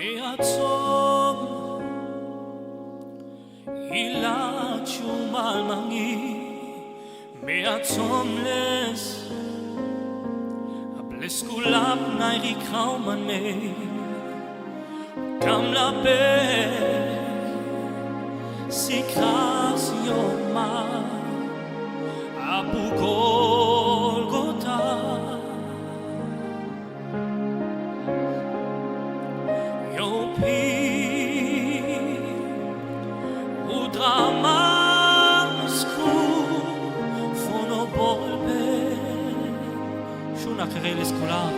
Meatzom ilat shumal mangi Meatzom les Ables kulap nairi krauman me Kam la pe Sikras yoma Abu Golgota Yopi Udramasku Fono bolbe Shuna kereles kulap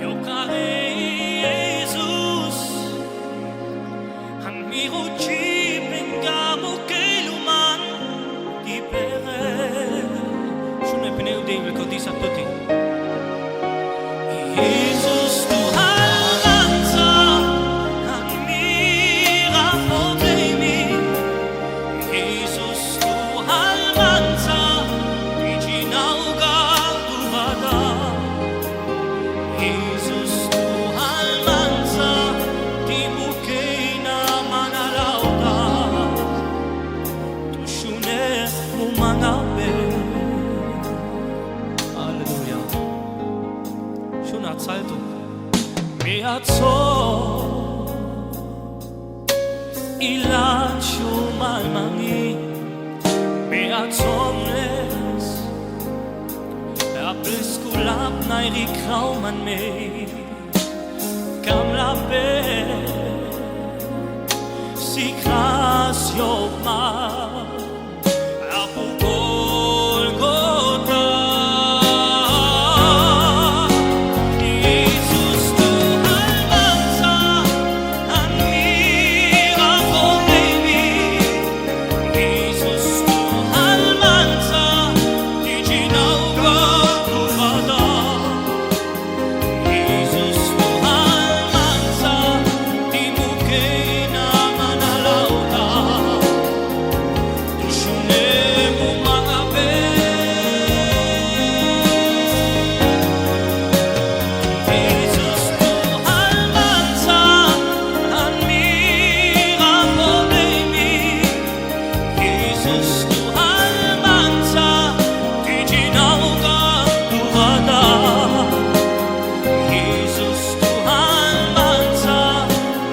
Yokare Jesus Hanmiruchi Bengamu Keluman Dipere Shuna pneu de Kodisa tutti Jesus Tuhan Lanza Hanmira Problemi Jesus Tuhan Lanza Diginauga Duvada Jesus Tuhan Lanza Dimukena Manalauda Tushune Umanabe Halleluja Shuna Zeitung Meatzom ilat shumal mangi Meatzom les Ables kulap nairi krauman me Kam la pe Sikras yoma Abu Golgota Jesus Tuhan Lanza Hanmira Problemi Jesus Tuhan Lanza Diginauga Duvada Jesus Tuhan Lanza Dimukena Manalauda Tushune Umagabe Jesus Tuhan Lanza Hanmira Problemi Jesus Tuhan Lanza Diginauga Duvada Jesus Tuhan Lanza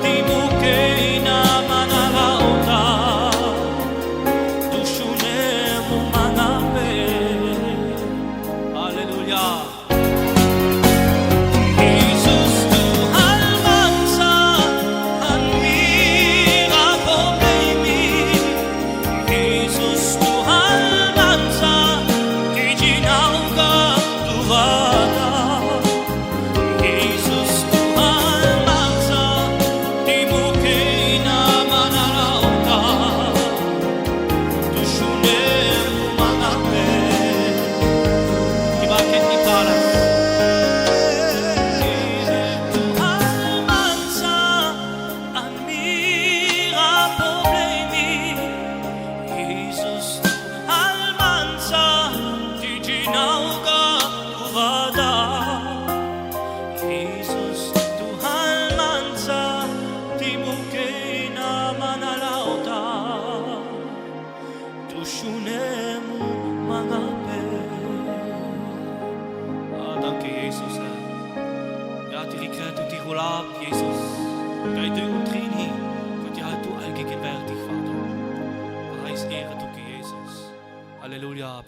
Dimukena Manalauda Tushune Umagabe Halleluja Jesus Tuhan Lanza Hanmira Problemi Jesus Tuhan Lanza Diginauga Duvada Jesus Tuhan Lanza Dimukena Manalauda Tushune Umagabe Kibaket ni Pala Tuhan Lanza Hanmira Problemi Jesus Tuhan Lanza Diginauga Duvada Jesus Tuhan Lanza Dimukena Manalauda Tushune Umagabe Danke Jesus Ja, die Rekret und die Rolab, Jesus Gij du und Trini Gott ja, du allgegenwärtig, Vater Preis Ehre, du Jesus Halleluja